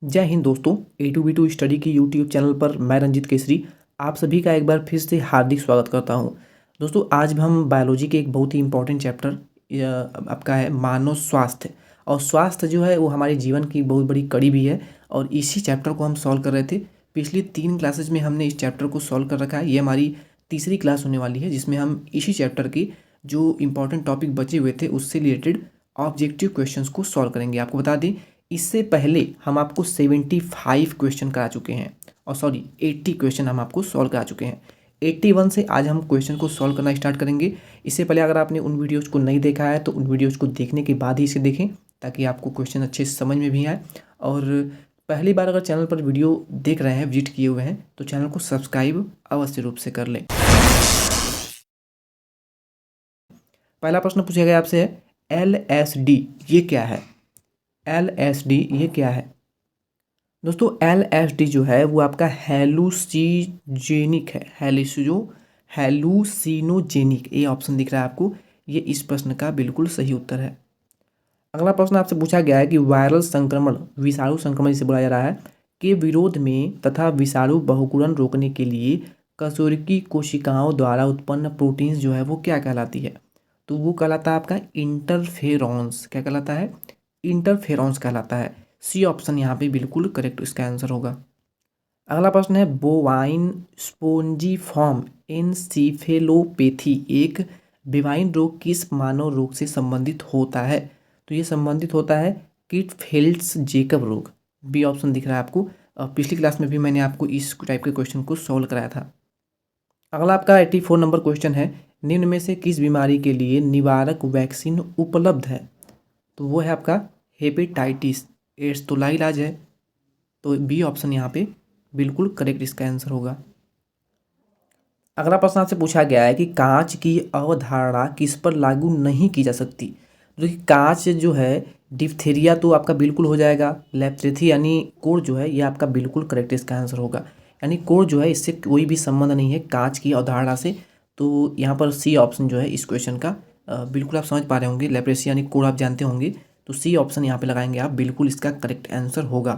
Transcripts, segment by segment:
जय हिंद दोस्तों। A2B2 study की यूट्यूब चैनल पर मैं रंजित केसरी आप सभी का एक बार फिर से हार्दिक स्वागत करता हूं। दोस्तों आज हम बायोलॉजी के एक बहुत ही इंपॉर्टेंट चैप्टर आपका है मानव स्वास्थ्य। और स्वास्थ्य जो है वो हमारे जीवन की बहुत बड़ी कड़ी भी है और इसी चैप्टर को हम सॉल्व कर रहे थे। पिछली 3 क्लासेज में हमने इस चैप्टर को सॉल्व कर रखा है। ये हमारी तीसरी क्लास होने वाली है जिसमें हम इसी चैप्टर की जो इंपॉर्टेंट टॉपिक बचे हुए थे उससे रिलेटेड ऑब्जेक्टिव क्वेश्चंस को सॉल्व करेंगे। आपको बता दें इससे पहले हम आपको 75 क्वेश्चन करा चुके हैं और 80 क्वेश्चन हम आपको सॉल्व करा चुके हैं। 81 से आज हम क्वेश्चन को सॉल्व करना स्टार्ट करेंगे। इससे पहले अगर आपने उन वीडियोज़ को नहीं देखा है तो उन वीडियोज़ को देखने के बाद ही इसे देखें ताकि आपको क्वेश्चन अच्छे से समझ में भी आए। और पहली बार अगर चैनल पर वीडियो देख रहे हैं, विजिट किए हुए हैं, तो चैनल को सब्सक्राइब अवश्य रूप से कर लें। पहला प्रश्न पूछा गया आपसे है LSD ये क्या है। LSD ये क्या है दोस्तों। LSD जो है वो आपका हेलुसिनोजेनिक है। हेलुसिनोजेनिक ये ऑप्शन दिख रहा है आपको, ये इस प्रश्न का बिल्कुल सही उत्तर है। अगला प्रश्न आपसे पूछा गया है कि वायरल संक्रमण, विषाणु संक्रमण जिसे बुलाया जा रहा है, के विरोध में तथा विषाणु बहुगुणन रोकने के लिए कशेरुकी कोशिकाओं द्वारा उत्पन्न प्रोटीन्स जो है वो क्या कहलाती है। तो वो कहलाता है आपका इंटरफेरॉन्स। क्या कहलाता है? इंटरफेरॉन्स कहलाता है। सी ऑप्शन यहाँ पे बिल्कुल करेक्ट इसका आंसर होगा। अगला प्रश्न है बोवाइन स्पोंजीफॉर्म एनसीफेलोपैथी एक बेवाइन रोग किस मानव रोग से संबंधित होता है। तो ये संबंधित होता है क्लिटफेल्ट्स जेकब रोग। बी ऑप्शन दिख रहा है आपको। पिछली क्लास में भी मैंने आपको इस टाइप के क्वेश्चन को सॉल्व कराया था। अगला आपका 84 नंबर क्वेश्चन है, निम्न में से किस बीमारी के लिए निवारक वैक्सीन उपलब्ध है। तो वो है आपका हेपेटाइटिस एड्स। तो लाइलाज है, तो बी ऑप्शन यहाँ पे बिल्कुल करेक्ट इसका आंसर होगा। अगला प्रश्न आपसे पूछा गया है कि कांच की अवधारणा किस पर लागू नहीं की जा सकती। जो कि कांच जो है डिप्थीरिया तो आपका बिल्कुल हो जाएगा। लेप्थेरिया यानी कोढ़ जो है ये आपका बिल्कुल करेक्ट इसका आंसर होगा। यानी कोढ़ जो है इससे कोई भी संबंध नहीं है कांच की अवधारणा से। तो यहाँ पर सी ऑप्शन जो है इस क्वेश्चन का बिल्कुल आप समझ पा रहे होंगे। लेप्रेसिया यानी कोढ़ आप जानते होंगे, तो सी ऑप्शन यहाँ पे लगाएंगे आप, बिल्कुल इसका करेक्ट आंसर होगा।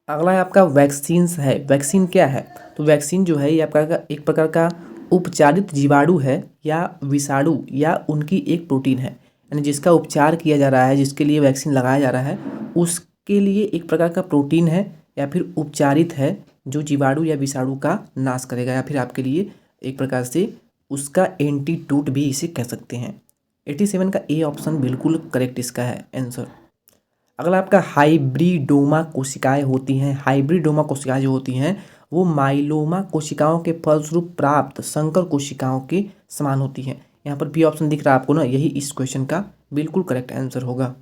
अगला है आपका वैक्सीन्स है। वैक्सीन क्या है? तो वैक्सीन जो है ये आपका एक प्रकार का उपचारित जीवाणु है या विषाणु या उनकी एक प्रोटीन है, यानी जिसका उपचार किया जा रहा है, जिसके लिए वैक्सीन लगाया जा रहा है उसके लिए एक प्रकार का प्रोटीन है या फिर उपचारित है जो जीवाणु या विषाणु का नाश करेगा या फिर आपके लिए एक प्रकार से उसका एंटीडोट भी इसे कह सकते हैं। 87 का ए ऑप्शन बिल्कुल करेक्ट इसका है आंसर। अगला आपका हाइब्रिडोमा कोशिकाएं होती हैं। हाइब्रिडोमा कोशिकाएं जो होती हैं वो माइलोमा कोशिकाओं के फलस्वरूप प्राप्त संकर कोशिकाओं के समान होती हैं। यहाँ पर बी ऑप्शन दिख रहा है आपको ना, यही इस क्वेश्चन का बिल्कुल करेक्ट आंसर होगा।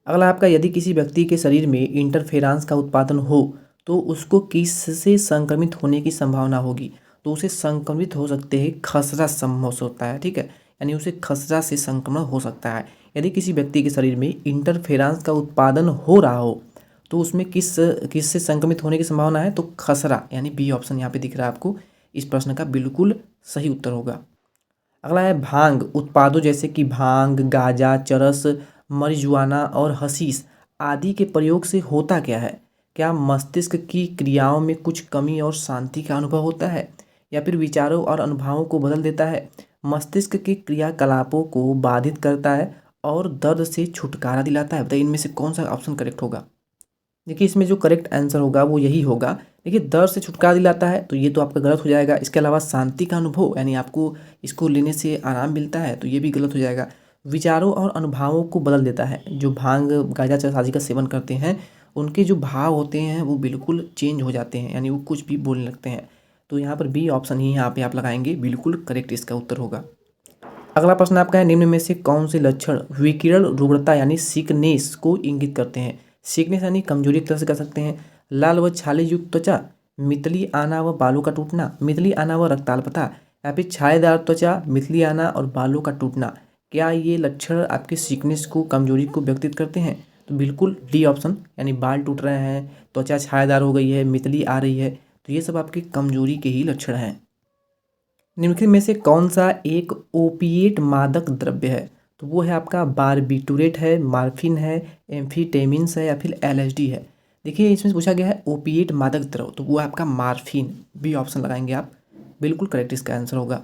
अगला आपका यदि किसी व्यक्ति के शरीर में इंटरफेरेंस का उत्पादन हो तो उसको किससे संक्रमित होने की संभावना होगी। तो उसे संक्रमित हो सकते हैं खसरा संभव होता है, ठीक है, यानी उसे खसरा से संक्रमण हो सकता है। यदि किसी व्यक्ति के शरीर में इंटरफेरेंस का उत्पादन हो रहा हो तो उसमें किससे संक्रमित होने की संभावना है। तो खसरा, यानी बी ऑप्शन यहाँ पे दिख रहा है आपको, इस प्रश्न का बिल्कुल सही उत्तर होगा। अगला है भांग उत्पादों जैसे कि भांग, गांजा, चरस, मरिजुआना और हशीश आदि के प्रयोग से होता क्या है। क्या मस्तिष्क की क्रियाओं में कुछ कमी और शांति का अनुभव होता है या फिर विचारों और अनुभवों को बदल देता है, मस्तिष्क के क्रियाकलापों को बाधित करता है और दर्द से छुटकारा दिलाता है। बताइए इनमें से कौन सा ऑप्शन करेक्ट होगा। देखिए इसमें जो करेक्ट आंसर होगा वो यही होगा। देखिए दर्द से छुटकारा दिलाता है तो ये तो आपका गलत हो जाएगा। इसके अलावा शांति का अनुभव यानी आपको इसको लेने से आराम मिलता है तो ये भी गलत हो जाएगा। विचारों और अनुभवों को बदल देता है। जो भांग, गांजा, चरस आदि का सेवन करते हैं उनके जो भाव होते हैं वो बिल्कुल चेंज हो जाते हैं, यानी वो कुछ भी बोलने लगते हैं। तो यहाँ पर बी ऑप्शन ही यहाँ पे आप लगाएंगे, बिल्कुल करेक्ट इसका उत्तर होगा। अगला प्रश्न आपका है, निम्न में से कौन से लक्षण विकिरण रुग्णता यानी सिकनेस को इंगित करते हैं। सिकनेस यानी कमजोरी एक तरह से कर सकते हैं। लाल व छाले युक्त त्वचा, मितली आना व बालों का टूटना, मितली आना व रक्ताल्पता, या फिर छायेदार त्वचा, मितली आना और बालों का टूटना। क्या ये लक्षण आपके सिकनेस को, कमजोरी को व्यक्तित करते हैं। तो बिल्कुल डी ऑप्शन, यानी बाल टूट रहे हैं, त्वचा छायेदार हो गई है, मितली आ रही है, तो ये सब आपकी कमजोरी के ही लक्षण हैं। निम्नलिखित में से कौन सा एक ओपिएट मादक द्रव्य है। तो वो है आपका बारबिटूरेट है, मार्फिन है, एम्फीटेमिन्स है या फिर LSD है। देखिए इसमें पूछा गया है ओपिएट मादक द्रव, तो वो आपका मार्फिन, बी ऑप्शन लगाएंगे आप, बिल्कुल करेक्ट इसका आंसर होगा।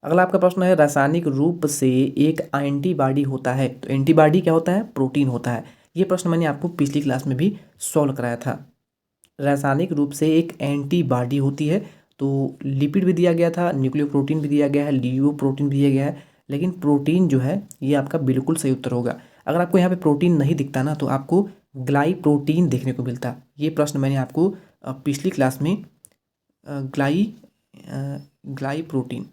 अगला आपका प्रश्न है रासायनिक रूप से एक एंटीबॉडी होता है, तो एंटीबॉडी क्या होता है, प्रोटीन होता है। ये प्रश्न मैंने आपको पिछली क्लास में भी सॉल्व कराया था। रासायनिक रूप से एक एंटीबॉडी होती है, तो लिपिड भी दिया गया था, न्यूक्लियोप्रोटीन भी दिया गया है, लियोप्रोटीन भी दिया गया है, लेकिन प्रोटीन जो है ये आपका बिल्कुल सही उत्तर होगा। अगर आपको यहाँ पे प्रोटीन नहीं दिखता ना, तो आपको ग्लाइप्रोटीन देखने को मिलता। ये प्रश्न मैंने आपको पिछली क्लास में ग्लाइप्रोटीन,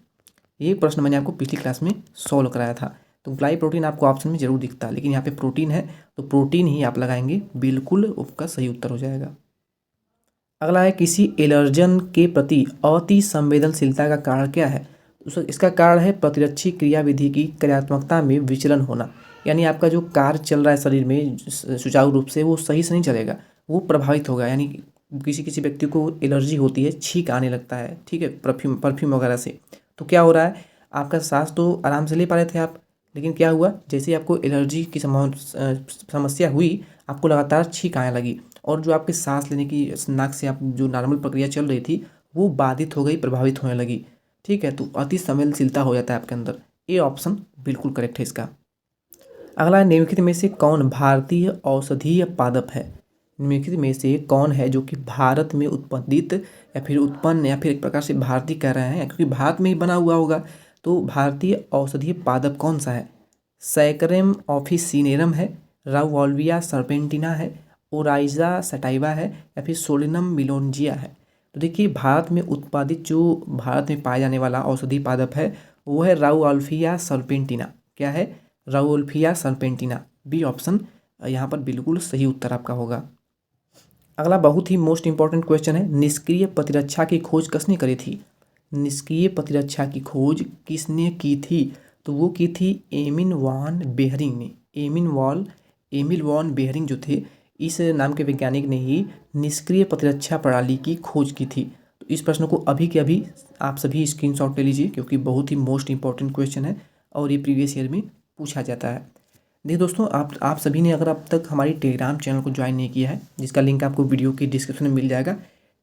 ये प्रश्न मैंने आपको पिछली क्लास में सॉल्व कराया था। तो ग्लाइप्रोटीन आपको ऑप्शन में जरूर दिखता, लेकिन यहाँ पे प्रोटीन है, तो प्रोटीन ही आप लगाएंगे, बिल्कुल उसका सही उत्तर हो जाएगा। अगला है किसी एलर्जन के प्रति अति संवेदनशीलता का कारण क्या है। इसका कारण है प्रतिरक्षी क्रियाविधि की क्रियात्मकता में विचलन होना, यानी आपका जो कार्य चल रहा है शरीर में सुचारू रूप से, वो सही से नहीं चलेगा, वो प्रभावित होगा। यानी किसी किसी व्यक्ति को एलर्जी होती है, छींक आने लगता है, ठीक है, परफ्यूम वगैरह से, तो क्या हो रहा है, आपका सांस तो आराम से ले पा रहे थे आप, लेकिन क्या हुआ, जैसे ही आपको एलर्जी की समस्या हुई, आपको लगातार छींक आने लगी, और जो आपके सांस लेने की नाक से आप जो नॉर्मल प्रक्रिया चल रही थी वो बाधित हो गई, प्रभावित होने लगी, ठीक है, तो अति संवेदनशीलता हो जाता है आपके अंदर। ये ऑप्शन बिल्कुल करेक्ट है इसका। अगला है निम्नलिखित में से कौन भारतीय औषधीय पादप है। निम्नलिखित में से कौन है जो कि भारत में उत्पादित या फिर उत्पन्न या फिर एक प्रकार से भारतीय कह रहे हैं, क्योंकि भारत में ही बना हुआ होगा, तो भारतीय औषधीय पादप कौन सा है। सैकरम ऑफिसिनेरम है, राउवॉल्विया सर्पेंटिना है, ओराइजा सटाइवा है, या फिर सोलिनम मिलोंजिया है। तो देखिए भारत में उत्पादित जो भारत में पाया जाने वाला औषधि पादप है वो है राउअल्फिया सर्पेंटिना। क्या है, राउअल्फिया सर्पेंटिना, बी ऑप्शन यहाँ पर बिल्कुल सही उत्तर आपका होगा। अगला बहुत ही मोस्ट इंपॉर्टेंट क्वेश्चन है, निष्क्रिय प्रतिरक्षा की खोज किसने करी थी। निष्क्रिय प्रतिरक्षा की खोज किसने की थी, तो वो की थी एमिन वॉन बेहरिंग ने। एमिल वॉन बेहरिंग जो थे, इस नाम के वैज्ञानिक ने ही निष्क्रिय प्रतिरक्षा प्रणाली की खोज की थी। तो इस प्रश्न को अभी के अभी आप सभी स्क्रीनशॉट ले लीजिए, क्योंकि बहुत ही मोस्ट इंपॉर्टेंट क्वेश्चन है और ये प्रीवियस ईयर में पूछा जाता है। देखिए दोस्तों, आप सभी ने अगर अब तक हमारी टेलीग्राम चैनल को ज्वाइन नहीं किया है, जिसका लिंक आपको वीडियो की डिस्क्रिप्शन में मिल जाएगा।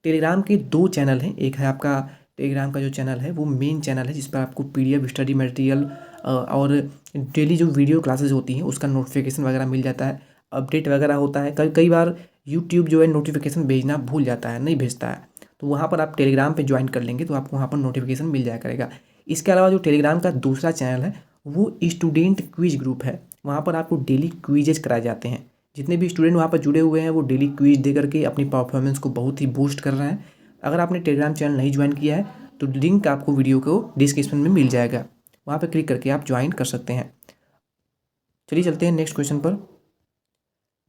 टेलीग्राम के 2 चैनल हैं, एक है आपका टेलीग्राम का जो चैनल है वो मेन चैनल है, जिस पर आपको PDF स्टडी मटेरियल और डेली जो वीडियो क्लासेस होती हैं उसका नोटिफिकेशन वगैरह मिल जाता है, अपडेट वगैरह होता है। कई बार यूट्यूब जो है नोटिफिकेशन भेजना भूल जाता है, नहीं भेजता है, तो वहाँ पर आप टेलीग्राम पे ज्वाइन कर लेंगे तो आपको वहाँ पर नोटिफिकेशन मिल जाया करेगा। इसके अलावा जो टेलीग्राम का दूसरा चैनल है वो स्टूडेंट क्विज ग्रुप है, वहाँ पर आपको डेली क्विजेज कराए जाते हैं। जितने भी स्टूडेंट वहाँ पर जुड़े हुए हैं वो डेली क्विज दे करके अपनी परफॉर्मेंस को बहुत ही बूस्ट कर रहे हैं। अगर आपने टेलीग्राम चैनल नहीं ज्वाइन किया है तो लिंक आपको वीडियो को डिस्क्रिप्शन में मिल जाएगा, वहाँ पर क्लिक करके आप ज्वाइन कर सकते हैं। चलिए चलते हैं नेक्स्ट क्वेश्चन पर।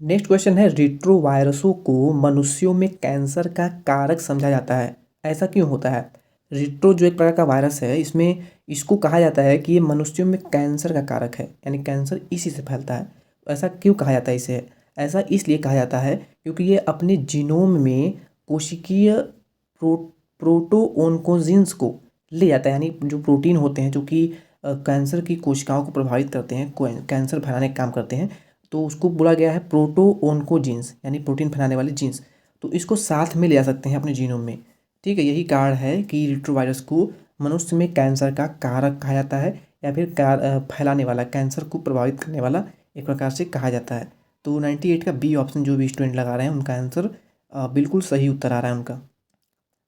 नेक्स्ट क्वेश्चन है, रिट्रोवायरसों को मनुष्यों में कैंसर का कारक समझा जाता है, ऐसा क्यों होता है। रिट्रो जो एक प्रकार का वायरस है, इसमें इसको कहा जाता है कि ये मनुष्यों में कैंसर का कारक है, यानी कैंसर इसी से फैलता है। ऐसा क्यों कहा जाता है इसे, ऐसा इसलिए कहा जाता है क्योंकि ये अपने जीनोम में कोशिकीय प्रोटोओन्कोजीन्स को ले जाता है, यानी जो प्रोटीन होते हैं जो कि कैंसर की कोशिकाओं को प्रभावित करते हैं, कैंसर फैलाने का काम करते हैं, तो उसको बोला गया है प्रोटोओन्कोजीन्स, यानी प्रोटीन फैलाने वाले जीन्स। तो इसको साथ में ले जा सकते हैं अपने जीनोम में, ठीक है। यही कारण है कि रिट्रोवायरस को मनुष्य में कैंसर का कारक कहा जाता है, या फिर फैलाने वाला, कैंसर को प्रभावित करने वाला एक प्रकार से कहा जाता है। तो 98 का बी ऑप्शन जो भी स्टूडेंट लगा रहे हैं उनका आंसर बिल्कुल सही उत्तर आ रहा है उनका।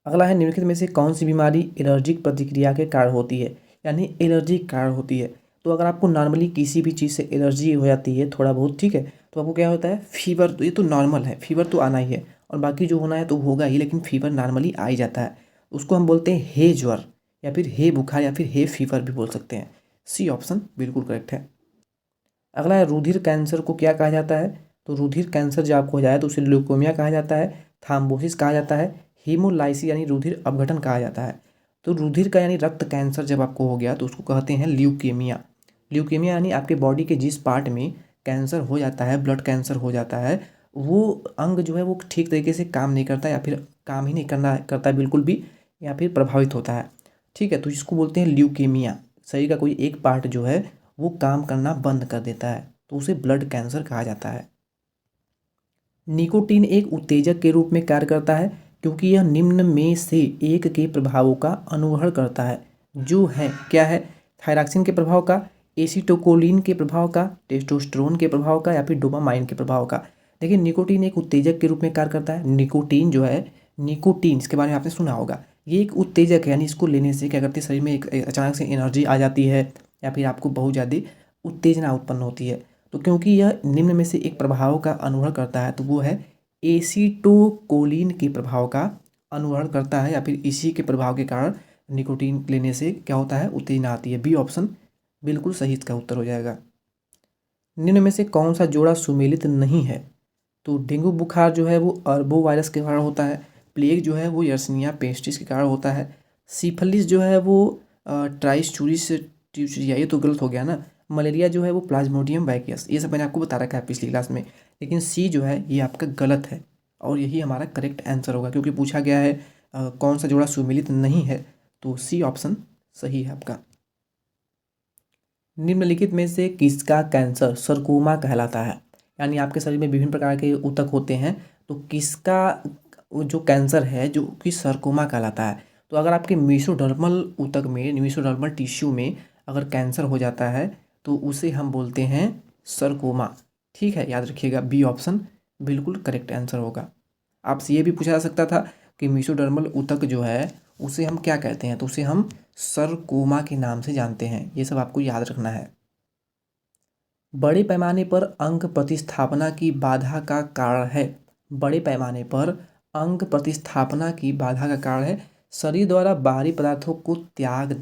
अगला है, निम्नलिखित में से कौन सी बीमारी एलर्जिक प्रतिक्रिया के कारण होती है, यानी एलर्जी के कारण होती है। तो अगर आपको नॉर्मली किसी भी चीज़ से एलर्जी हो जाती है थोड़ा बहुत, ठीक है, तो आपको क्या होता है, फीवर, तो ये तो नॉर्मल है, फीवर तो आना ही है, और बाकी जो होना है तो होगा ही, लेकिन फीवर नॉर्मली आ ही जाता है। उसको हम बोलते हैं हे ज्वर, या फिर हे बुखार, या फिर हे फीवर भी बोल सकते हैं। सी ऑप्शन बिल्कुल करेक्ट है। अगला है, रुधिर कैंसर को क्या कहा जाता है। तो रुधिर कैंसर जब आपको हो जाए तो उसे ल्यूकोमिया कहा जाता है, थाम्बोसिस कहा जाता है, हीमोलाइसिस यानी रुधिर अपघटन कहा जाता है। तो रुधिर का यानी रक्त कैंसर जब आपको हो गया तो उसको कहते हैं ल्यूकेमिया। ल्यूकेमिया यानी आपके बॉडी के जिस पार्ट में कैंसर हो जाता है, ब्लड कैंसर हो जाता है, वो अंग जो है वो ठीक तरीके से काम नहीं करता, या फिर काम ही नहीं करता है बिल्कुल भी, या फिर प्रभावित होता है, ठीक है, तो इसको बोलते हैं ल्यूकेमिया। शरीर का कोई एक पार्ट जो है वो काम करना बंद कर देता है, तो उसे ब्लड कैंसर कहा जाता है। निकोटीन एक उत्तेजक के रूप में कार्य करता है क्योंकि यह निम्न में से एक के प्रभावों का अनुहरण करता है, जो है क्या है, थायरॉक्सिन के प्रभाव का, एसिटोकोलिन के प्रभाव का, टेस्टोस्टेरोन के प्रभाव का, या फिर डोपामाइन के प्रभाव का। देखिए निकोटीन एक उत्तेजक के रूप में कार्य करता है। निकोटीन जो है, निकोटीन इसके बारे में आपने सुना होगा, ये एक उत्तेजक है, यानी इसको लेने से क्या करती है, शरीर में एक अचानक से एनर्जी आ जाती है या फिर आपको बहुत ज़्यादा उत्तेजना उत्पन्न होती है। तो क्योंकि यह निम्न में से एक प्रभाव का अनुहरण करता है तो वो है एसिटोकोलिन के प्रभाव का अनुहरण करता है, या फिर इसी के प्रभाव के कारण निकोटीन लेने से क्या होता है, उत्तेजना आती है। बी ऑप्शन बिल्कुल सही इसका उत्तर हो जाएगा। निम्न में से कौन सा जोड़ा सुमेलित नहीं है? तो डेंगू बुखार जो है वो अरबो वायरस के कारण होता है, प्लेग जो है वो यर्सनिया पेस्टिस के कारण होता है, सिफिलिस जो है वो ट्राइस्चुरिस ट्यूचरिया, ये तो गलत हो गया ना, मलेरिया जो है वो प्लाज्मोडियम वाइकियस, ये सब मैंने आपको बता रखा है पिछली क्लास में, लेकिन सी जो है ये आपका गलत है और यही हमारा करेक्ट आंसर होगा क्योंकि पूछा गया है कौन सा जोड़ा सुमेलित नहीं है, तो सी ऑप्शन सही है आपका। निम्नलिखित में से किसका कैंसर सरकोमा कहलाता है? यानी आपके शरीर में विभिन्न प्रकार के ऊतक होते हैं, तो किसका जो कैंसर है जो कि सरकोमा कहलाता है? तो अगर आपके मेसोडर्मल ऊतक में, मेसोडर्मल टिश्यू में अगर कैंसर हो जाता है तो उसे हम बोलते हैं सरकोमा। ठीक है, याद रखिएगा, बी ऑप्शन बिल्कुल करेक्ट आंसर होगा। आपसे ये भी पूछा जा सकता था कि मेसोडर्मल ऊतक जो है उसे हम क्या कहते हैं, तो उसे हम सरकोमा के नाम से जानते हैं। ये सब आपको याद रखना है। बड़े पैमाने पर अंग प्रतिस्थापना की बाधा का कारण है। बड़े पैमाने पर अंग प्रतिस्थापना की बाधा का कारण है शरीर द्वारा बाहरी पदार्थों को त्याग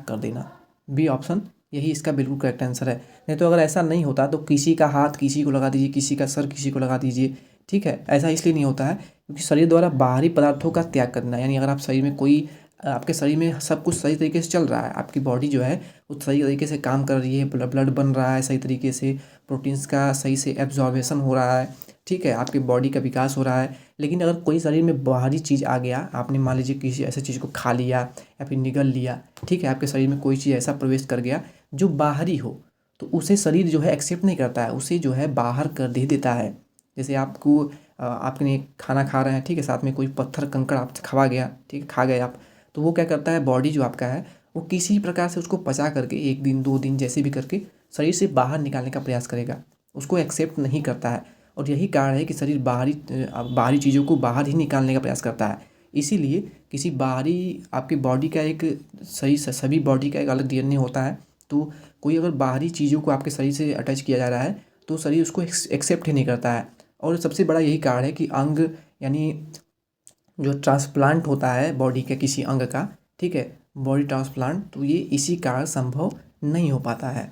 कर देना। बी ऑप्शन यही इसका बिल्कुल करेक्ट आंसर है। नहीं तो अगर ऐसा नहीं होता तो किसी का हाथ किसी को लगा दीजिए, किसी का सर किसी को लगा दीजिए। ठीक है, ऐसा इसलिए नहीं होता है क्योंकि शरीर द्वारा बाहरी पदार्थों का त्याग करना, यानी अगर आप शरीर में कोई, आपके शरीर में सब कुछ सही तरीके से चल रहा है, आपकी बॉडी जो है वो सही तरीके से काम कर रही है, ब्लड बन रहा है सही तरीके से, प्रोटीन्स का सही से एब्जॉर्बेशन हो रहा है, ठीक है, आपकी बॉडी का विकास हो रहा है। लेकिन अगर कोई शरीर में बाहरी चीज़ आ गया, आपने मान लीजिए किसी ऐसे चीज़ को खा लिया या फिर निगल लिया, ठीक है, आपके शरीर में कोई चीज़ ऐसा प्रवेश कर गया जो बाहरी हो, तो उसे शरीर जो है एक्सेप्ट नहीं करता है, उसे जो है बाहर कर दे देता है। जैसे आपको आपने खाना खा रहे हैं, ठीक है, साथ में कोई पत्थर कंकड़ आपसे खा गया, ठीक है, खा गए आप, तो वो क्या करता है, बॉडी जो आपका है वो किसी प्रकार से उसको पचा करके 1 दिन 2 दिन जैसे भी करके शरीर से बाहर निकालने का प्रयास करेगा, उसको एक्सेप्ट नहीं करता है। और यही कारण है कि शरीर बाहरी चीज़ों को बाहर ही निकालने का प्रयास करता है। इसीलिए किसी बाहरी, आपकी बॉडी का एक सभी बॉडी का एक अलग डीएनए होता है, तो कोई अगर बाहरी चीज़ों को आपके शरीर से अटैच किया जा रहा है तो शरीर उसको एक्सेप्ट ही नहीं करता है। और सबसे बड़ा यही कारण है कि अंग, यानी जो ट्रांसप्लांट होता है बॉडी के किसी अंग का, ठीक है, बॉडी ट्रांसप्लांट, तो ये इसी कारण संभव नहीं हो पाता है।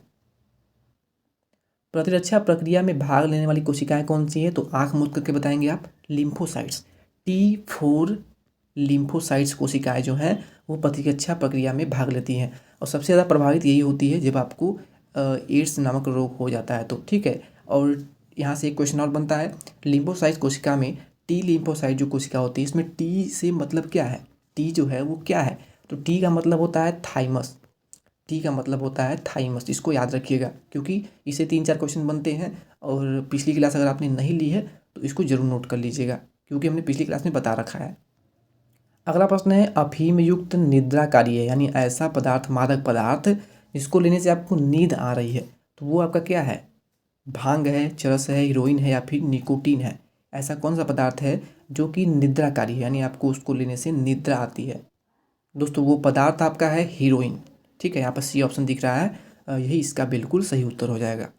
प्रतिरक्षा प्रक्रिया में भाग लेने वाली कोशिकाएं कौन सी है? तो आंख मूंद करके बताएंगे आप, लिम्फोसाइट्स। T4 लिम्फोसाइट्स कोशिकाएं जो हैं वो प्रतिरक्षा प्रक्रिया में भाग लेती हैं और सबसे ज़्यादा प्रभावित यही होती है जब आपको एड्स नामक रोग हो जाता है तो, ठीक है। और यहाँ से एक क्वेश्चन और बनता है, लिम्फोसाइट कोशिका में टी लिम्फोसाइट जो कोशिका होती है इसमें टी से मतलब क्या है? टी जो है वो क्या है? तो टी का मतलब होता है थाइमस। टी का मतलब होता है थाइमस, इसको याद रखिएगा क्योंकि इसे 3-4 क्वेश्चन बनते हैं और पिछली क्लास अगर आपने नहीं ली है तो इसको जरूर नोट कर लीजिएगा क्योंकि हमने पिछली क्लास में बता रखा है। अगला प्रश्न है, अफीम युक्त निद्राकारी है, यानी ऐसा पदार्थ, मादक पदार्थ जिसको लेने से आपको नींद आ रही है, तो वो आपका क्या है? भांग है, चरस है, हीरोइन है या फिर निकोटीन है? ऐसा कौन सा पदार्थ है जो कि निद्राकारी है, यानी आपको उसको लेने से निद्रा आती है? दोस्तों वो पदार्थ आपका है हीरोइन। ठीक है, यहाँ पर सी ऑप्शन दिख रहा है, यही इसका बिल्कुल सही उत्तर हो जाएगा।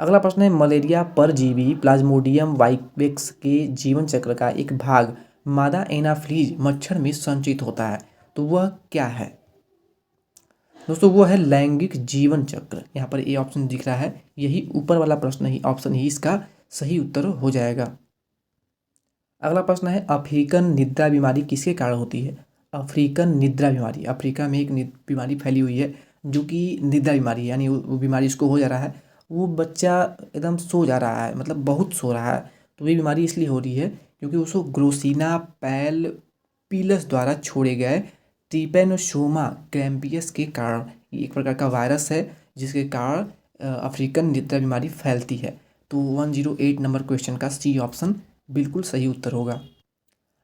अगला प्रश्न है, मलेरिया परजीवी प्लाज्मोडियम वाइवेक्स के जीवन चक्र का एक भाग मादा एनाफ्लीज मच्छर में संचित होता है, तो वह क्या है? दोस्तों वो है लैंगिक जीवन चक्र। यहाँ पर ए ऑप्शन दिख रहा है, यही ऊपर वाला प्रश्न ही ऑप्शन ही इसका सही उत्तर हो जाएगा। अगला प्रश्न है, अफ्रीकन निद्रा बीमारी किसके कारण होती है? अफ्रीकन निद्रा बीमारी, अफ्रीका में एक बीमारी फैली हुई है जो कि निद्रा बीमारी है, यानी वो बीमारी इसको हो जा रहा है, वो बच्चा एकदम सो जा रहा है, मतलब बहुत सो रहा है, तो ये बीमारी इसलिए हो रही है क्योंकि उसको ग्रोसिना पैलपिलस द्वारा छोड़े गए ट्रिपेनोसोमा क्रैम्पियस के कारण, ये एक प्रकार का वायरस है जिसके कारण अफ्रीकन निद्रा बीमारी फैलती है। तो 108 नंबर क्वेश्चन का सी ऑप्शन बिल्कुल सही उत्तर होगा।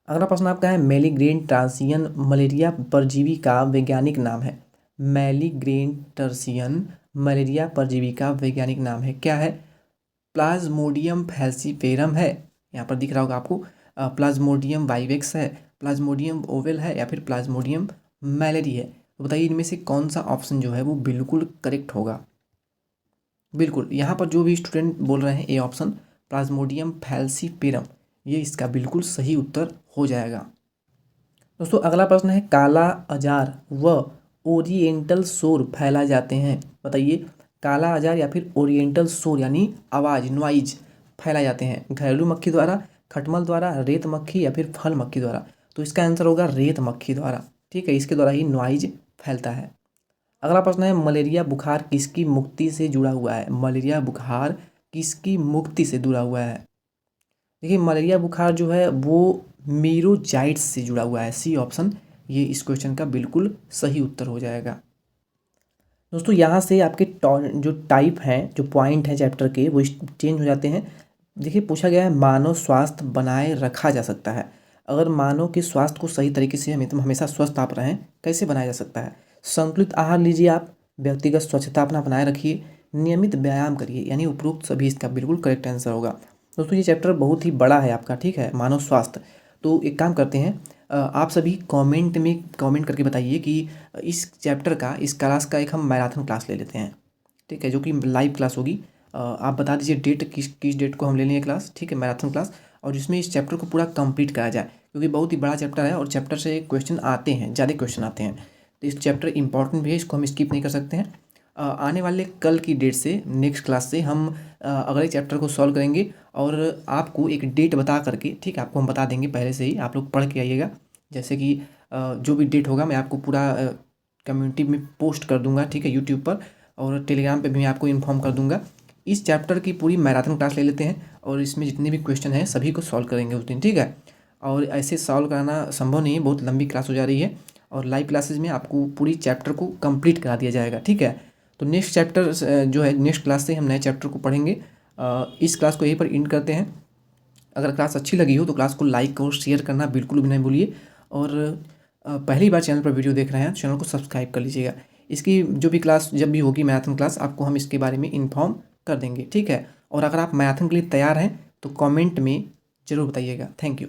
अगला प्रश्न आपका है मेलिग्रेन टार्सियन मलेरिया परजीवी का वैज्ञानिक नाम है। मेलिग्रेन टर्सियन मलेरिया परजीवी का वैज्ञानिक नाम है, क्या है? प्लाज्मोडियम फैल्सीफेरम है, यहाँ पर दिख रहा होगा आपको, प्लाज्मोडियम वाइवेक्स है, प्लाज्मोडियम ओवेल है, या फिर प्लाज्मोडियम मैलेरी है। तो बताइए इनमें से कौन सा ऑप्शन जो है वो बिल्कुल करेक्ट होगा। बिल्कुल यहाँ पर जो भी स्टूडेंट बोल रहे हैं ए ऑप्शन प्लाज्मोडियम फैल्सीफेरम, ये इसका बिल्कुल सही उत्तर हो जाएगा। दोस्तों अगला प्रश्न है काला अजार व ओरिएंटल शोर फैला जाते हैं। बताइए काला अजार या फिर ओरिएंटल शोर यानी आवाज़ नॉइज फैला जाते हैं घरेलू मक्खी द्वारा, खटमल द्वारा, रेत मक्खी या फिर फल मक्खी द्वारा। तो इसका आंसर होगा रेत मक्खी द्वारा, ठीक है, इसके द्वारा ही नॉइज फैलता है। अगला प्रश्न है मलेरिया बुखार किसकी मुक्ति से जुड़ा हुआ है। मलेरिया बुखार किसकी मुक्ति से जुड़ा हुआ है? देखिए मलेरिया बुखार जो है वो मीरोजाइट्स से जुड़ा हुआ है, सी ऑप्शन ये इस क्वेश्चन का बिल्कुल सही उत्तर हो जाएगा। दोस्तों यहाँ से आपके जो टाइप हैं, जो पॉइंट हैं चैप्टर के, वो चेंज हो जाते हैं। देखिए पूछा गया है मानव स्वास्थ्य बनाए रखा जा सकता है। अगर मानव के स्वास्थ्य को सही तरीके से हमेशा स्वस्थ आप रहें, कैसे बनाया जा सकता है? संतुलित आहार लीजिए आप, व्यक्तिगत स्वच्छता अपना बनाए रखिए, नियमित व्यायाम करिए, यानी उपरोक्त सभी इसका बिल्कुल करेक्ट आंसर होगा। दोस्तों ये चैप्टर बहुत ही बड़ा है आपका, ठीक है, मानव स्वास्थ्य। तो एक काम करते हैं, आप सभी कमेंट में कमेंट करके बताइए कि इस चैप्टर का, इस क्लास का एक हम मैराथन क्लास ले लेते हैं, ठीक है, जो कि लाइव क्लास होगी। आप बता दीजिए डेट, किस डेट को हम ले लेंगे क्लास, ठीक है, मैराथन क्लास, और जिसमें इस चैप्टर को पूरा कंप्लीट कराया जाए, क्योंकि बहुत ही बड़ा चैप्टर है और चैप्टर से क्वेश्चन आते हैं, ज़्यादा क्वेश्चन आते हैं, तो इस चैप्टर इंपॉर्टेंट भी है, इसको हम स्किप नहीं कर सकते हैं। आने वाले कल की डेट से, नेक्स्ट क्लास से हम अगले चैप्टर को सॉल्व करेंगे और आपको एक डेट बता करके, ठीक है, आपको हम बता देंगे पहले से ही, आप लोग पढ़ के आइएगा। जैसे कि जो भी डेट होगा मैं आपको पूरा कम्युनिटी में पोस्ट कर दूंगा, ठीक है, यूट्यूब पर, और टेलीग्राम पे भी मैं आपको इन्फॉर्म कर दूंगा। इस चैप्टर की पूरी मैराथन क्लास ले लेते हैं और इसमें जितने भी क्वेश्चन हैं सभी को सॉल्व करेंगे उस दिन, ठीक है। और ऐसे सॉल्व कराना संभव नहीं है, बहुत लंबी क्लास हो जा रही है, और लाइव क्लासेज में आपको पूरी चैप्टर को कंप्लीट करा दिया जाएगा, ठीक है। तो नेक्स्ट चैप्टर जो है, नेक्स्ट क्लास से हम नए चैप्टर को पढ़ेंगे। इस क्लास को यहीं पर एंड करते हैं। अगर क्लास अच्छी लगी हो तो क्लास को लाइक और शेयर करना बिल्कुल भी नहीं भूलिए, और पहली बार चैनल पर वीडियो देख रहे हैं तो चैनल को सब्सक्राइब कर लीजिएगा। इसकी जो भी क्लास जब भी होगी मैराथन क्लास, आपको हम इसके बारे में इन्फॉर्म कर देंगे, ठीक है। और अगर आप मैराथन के लिए तैयार हैं तो कमेंट में ज़रूर बताइएगा। Thank you.